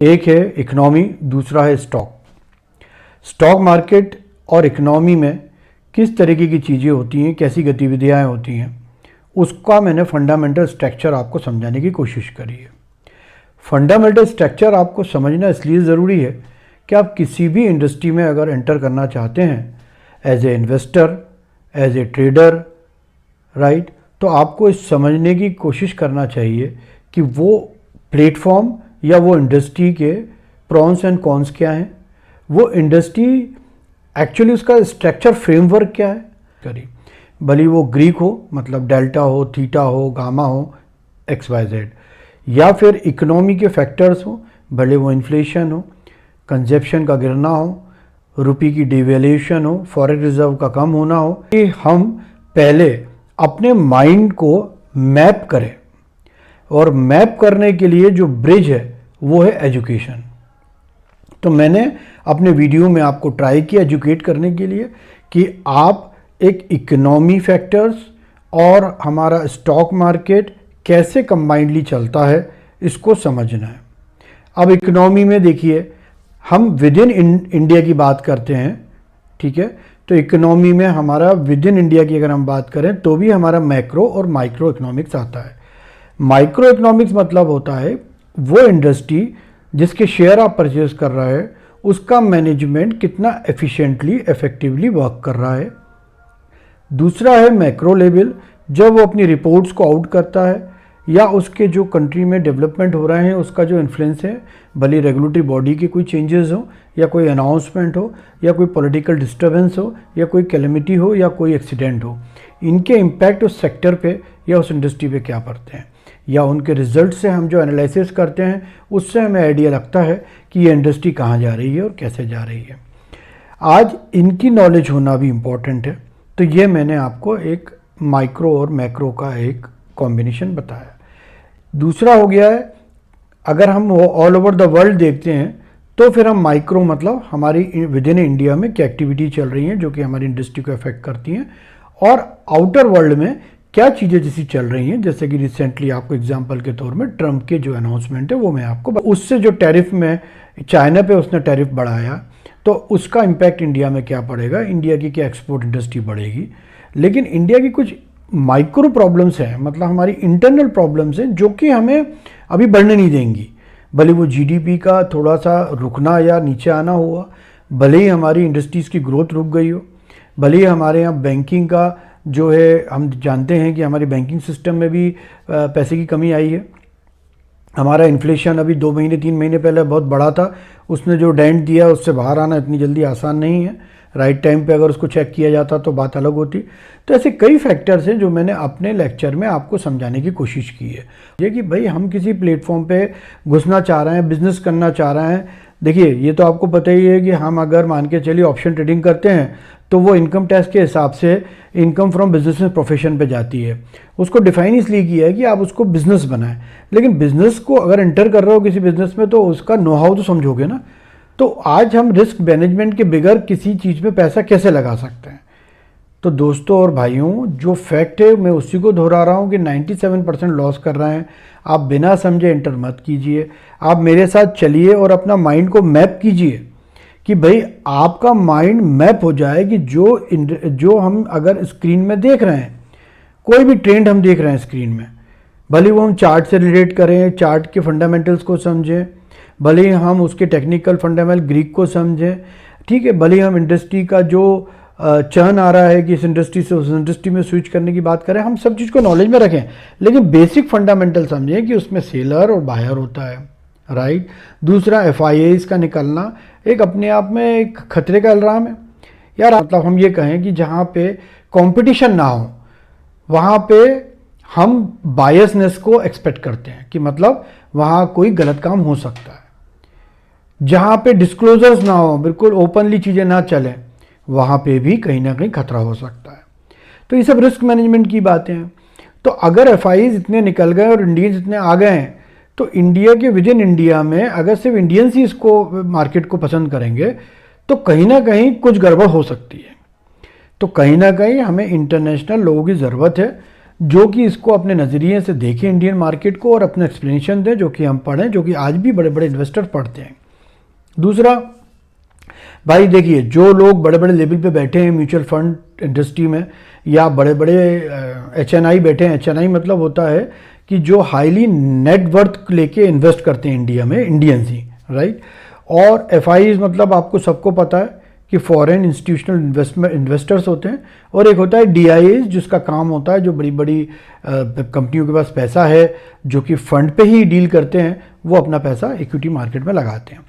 एक है इकोनॉमी, दूसरा है स्टॉक। स्टॉक मार्केट और इकोनॉमी में किस तरीके की चीज़ें होती हैं, कैसी गतिविधियाँ होती हैं, उसका मैंने फंडामेंटल स्ट्रक्चर आपको समझाने की कोशिश करी है। फंडामेंटल स्ट्रक्चर आपको समझना इसलिए ज़रूरी है कि आप किसी भी इंडस्ट्री में अगर एंटर करना चाहते हैं as a investor, as a trader, right, तो आपको इस समझने की कोशिश करना चाहिए कि वो प्लेटफॉर्म या वो इंडस्ट्री के प्रॉन्स एंड कॉन्स क्या हैं, वो इंडस्ट्री एक्चुअली उसका स्ट्रक्चर फ्रेमवर्क क्या है। करी भले वो ग्रीक हो, मतलब डेल्टा हो, थीटा हो, गामा हो, एक्स वाई जेड, या फिर इकोनॉमी के फैक्टर्स हो, भले वो इन्फ्लेशन हो, कंजप्शन का गिरना हो, रुपये की डिवैल्यूएशन हो, फॉरेन रिजर्व का कम होना हो, कि हम पहले अपने माइंड को मैप करें। और मैप करने के लिए जो ब्रिज है वो है एजुकेशन। तो मैंने अपने वीडियो में आपको ट्राई किया एजुकेट करने के लिए कि आप एक इकोनॉमी फैक्टर्स और हमारा स्टॉक मार्केट कैसे कंबाइंडली चलता है, इसको समझना है। अब इकोनॉमी में देखिए, हम विद इन इंडिया की बात करते हैं, ठीक है। तो इकोनॉमी में हमारा विद इन इंडिया की अगर हम बात करें तो भी हमारा मैक्रो और माइक्रो इकोनॉमिक्स आता है। माइक्रो इकोनॉमिक्स मतलब होता है वो इंडस्ट्री जिसके शेयर आप परचेज कर रहा है, उसका मैनेजमेंट कितना एफिशिएंटली, इफेक्टिवली वर्क कर रहा है। दूसरा है मैक्रो लेवल, जब वो अपनी रिपोर्ट्स को आउट करता है या उसके जो कंट्री में डेवलपमेंट हो रहे हैं उसका जो इन्फ्लुएंस है, भले रेगुलेटरी बॉडी के कोई चेंजेस हो या कोई अनाउंसमेंट हो या कोई पॉलिटिकल डिस्टर्बेंस हो या कोई कैलेमिटी हो या कोई एक्सीडेंट हो, इनके इम्पैक्ट उस सेक्टर पे या उस इंडस्ट्री पे क्या पड़ते हैं, या उनके रिजल्ट से हम जो एनालिसिस करते हैं उससे हमें आइडिया लगता है कि ये इंडस्ट्री कहाँ जा रही है और कैसे जा रही है। आज इनकी नॉलेज होना भी इम्पॉर्टेंट है। तो ये मैंने आपको एक माइक्रो और मैक्रो का एक कॉम्बिनेशन बताया। दूसरा हो गया है, अगर हम ऑल ओवर द वर्ल्ड देखते हैं तो फिर हम माइक्रो मतलब हमारी विद इन इंडिया में क्या एक्टिविटी चल रही हैं जो कि हमारी इंडस्ट्री को अफेक्ट करती हैं, और आउटर वर्ल्ड में क्या चीज़ें जैसी चल रही हैं। जैसे कि रिसेंटली आपको एग्जांपल के तौर में ट्रम्प के जो अनाउंसमेंट है वो मैं आपको, उससे जो टैरिफ में चाइना पे उसने टैरिफ बढ़ाया तो उसका इम्पैक्ट इंडिया में क्या पड़ेगा, इंडिया की क्या एक्सपोर्ट इंडस्ट्री बढ़ेगी। लेकिन इंडिया की कुछ माइक्रो प्रॉब्लम्स हैं, मतलब हमारी इंटरनल प्रॉब्लम्स हैं जो कि हमें अभी बढ़ने नहीं देंगी। भले वो जीडीपी का थोड़ा सा रुकना या नीचे आना हुआ, भले ही हमारी इंडस्ट्रीज़ की ग्रोथ रुक गई हो, भले ही हमारे यहाँ बैंकिंग का जो है, हम जानते हैं कि हमारे बैंकिंग सिस्टम में भी पैसे की कमी आई है। हमारा इन्फ्लेशन अभी 2 महीने 3 महीने पहले बहुत बड़ा था, उसने जो डेंट दिया उससे बाहर आना इतनी जल्दी आसान नहीं है। राइट टाइम पे अगर उसको चेक किया जाता तो बात अलग होती। तो ऐसे कई फैक्टर्स हैं जो मैंने अपने लेक्चर में आपको समझाने की कोशिश की है। ये कि भाई हम किसी प्लेटफॉर्म पे घुसना चाह रहे हैं, बिजनेस करना चाह रहे हैं। देखिए, ये तो आपको पता ही है कि हम अगर मान के चलिए ऑप्शन ट्रेडिंग करते हैं तो वो इनकम टैक्स के हिसाब से इनकम फ्रॉम बिजनेस में प्रोफेशन पे जाती है। उसको डिफाइन इसलिए किया है कि आप उसको बिजनेस बनाएं, लेकिन बिजनेस को अगर एंटर कर रहे हो किसी बिजनेस में तो उसका नो हाउ तो समझोगे ना। तो आज हम रिस्क मैनेजमेंट के बगैर किसी चीज़ में पैसा कैसे लगा सकते हैं। तो दोस्तों और भाइयों, जो फैक्ट है मैं उसी को दोहरा रहा हूँ कि 97% लॉस कर रहे हैं। आप बिना समझे एंटर मत कीजिए, आप मेरे साथ चलिए और अपना माइंड को मैप कीजिए कि भाई आपका माइंड मैप हो जाए कि जो हम अगर स्क्रीन में देख रहे हैं, कोई भी ट्रेंड हम देख रहे हैं स्क्रीन में, भले वो हम चार्ट से रिलेट करें, चार्ट के फंडामेंटल्स को समझें, भले ही हम उसके टेक्निकल फंडामेंटल ग्रीक को समझें, ठीक है, भले ही हम इंडस्ट्री का जो चर्न आ रहा है कि इस इंडस्ट्री से उस इंडस्ट्री में स्विच करने की बात करें, हम सब चीज़ को नॉलेज में रखें, लेकिन बेसिक फंडामेंटल समझें कि उसमें सेलर और बायर होता है। राइट। दूसरा, FIIs का निकलना एक अपने आप में एक खतरे का अलार्म है यार। मतलब हम ये कहें कि जहाँ पे कंपटीशन ना हो वहाँ पे हम बायसनेस को एक्सपेक्ट करते हैं कि मतलब वहाँ कोई गलत काम हो सकता है। जहाँ पे डिस्क्लोजर्स ना हो, बिल्कुल ओपनली चीज़ें ना चलें, वहाँ पे भी कहीं ना कहीं खतरा हो सकता है। तो ये सब रिस्क मैनेजमेंट की बातें हैं। तो अगर FIIs इतने निकल गए और इंडियंस इतने आ गए हैं तो इंडिया के विद इन इंडिया में अगर सिर्फ इंडियंस ही इसको मार्केट को पसंद करेंगे तो कहीं ना कहीं कुछ गड़बड़ हो सकती है। तो कहीं ना कहीं हमें इंटरनेशनल लोगों की ज़रूरत है जो कि इसको अपने नज़रिए से देखें इंडियन मार्केट को और अपना एक्सप्लेनेशन दें, जो कि हम पढ़ें, जो कि आज भी बड़े बड़े इन्वेस्टर पढ़ते हैं। दूसरा, भाई देखिए, जो लोग बड़े बड़े लेवल पे बैठे हैं म्यूचुअल फंड इंडस्ट्री में या बड़े बड़े HNI बैठे हैं, HNI मतलब होता है कि जो हाईली नेटवर्थ लेके इन्वेस्ट करते हैं इंडिया में, इंडियंस ही, राइट। और FIs मतलब आपको सबको पता है कि फॉरेन इंस्टीट्यूशनल इन्वेस्टर्स होते हैं, और एक होता है DIAs जिसका काम होता है, जो बड़ी बड़ी कंपनियों के पास पैसा है, जो कि फंड पे ही डील करते हैं, वो अपना पैसा इक्विटी मार्केट में लगाते हैं।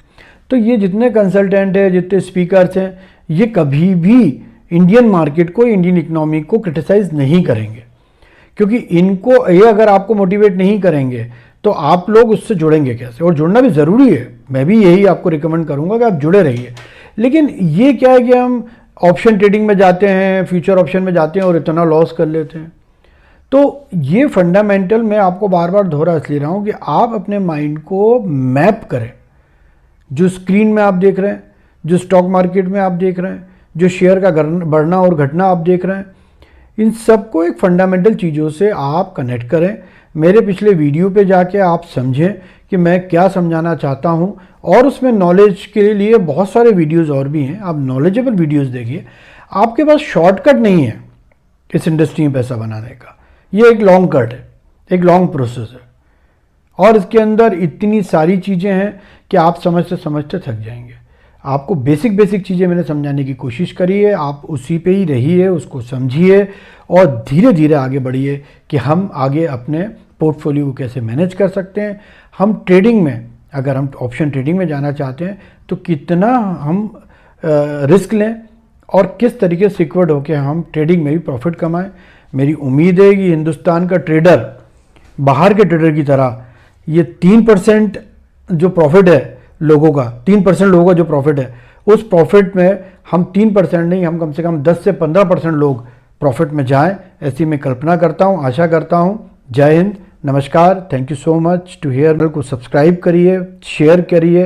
तो ये जितने कंसल्टेंट हैं, जितने स्पीकर्स हैं, ये कभी भी इंडियन मार्केट को, इंडियन इकोनॉमी को क्रिटिसाइज नहीं करेंगे, क्योंकि इनको ये अगर आपको मोटिवेट नहीं करेंगे तो आप लोग उससे जुड़ेंगे कैसे, और जुड़ना भी ज़रूरी है। मैं भी यही आपको रिकमेंड करूंगा कि आप जुड़े रहिए। लेकिन ये क्या है कि हम ऑप्शन ट्रेडिंग में जाते हैं, फ्यूचर ऑप्शन में जाते हैं और इतना लॉस कर लेते हैं। तो ये फंडामेंटल मैं आपको बार बार दोहरा इसलिए रहा हूँ कि आप अपने माइंड को मैप करें। जो स्क्रीन में आप देख रहे हैं, जो स्टॉक मार्केट में आप देख रहे हैं, जो शेयर का बढ़ना और घटना आप देख रहे हैं, इन सबको एक फंडामेंटल चीज़ों से आप कनेक्ट करें। मेरे पिछले वीडियो पे जाके आप समझें कि मैं क्या समझाना चाहता हूं, और उसमें नॉलेज के लिए बहुत सारे वीडियोस और भी हैं, आप नॉलेजेबल वीडियोस देखिए। आपके पास शॉर्टकट नहीं है इस इंडस्ट्री में पैसा बनाने का, ये एक लॉन्ग कट है, एक लॉन्ग प्रोसेस है, और इसके अंदर इतनी सारी चीज़ें हैं कि आप समझते समझते थक जाएंगे। आपको बेसिक चीज़ें मैंने समझाने की कोशिश करी है, आप उसी पे ही रहिए, उसको समझिए और धीरे धीरे आगे बढ़िए कि हम आगे अपने पोर्टफोलियो को कैसे मैनेज कर सकते हैं। हम ट्रेडिंग में, अगर हम ऑप्शन ट्रेडिंग में जाना चाहते हैं तो कितना हम रिस्क लें और किस तरीके से सिक्योर्ड होकर हम ट्रेडिंग में भी प्रॉफिट कमाएं। मेरी उम्मीद है कि हिंदुस्तान का ट्रेडर बाहर के ट्रेडर की तरह ये 3% जो प्रॉफिट है लोगों का, 3% लोगों का जो प्रॉफिट है, उस प्रॉफिट में हम 3% नहीं, हम कम से कम 10 से 15% लोग प्रॉफिट में जाएं, ऐसी मैं कल्पना करता हूं, आशा करता हूं। जय हिंद, नमस्कार, thank you so much to here. को सब्सक्राइब करिए, शेयर करिए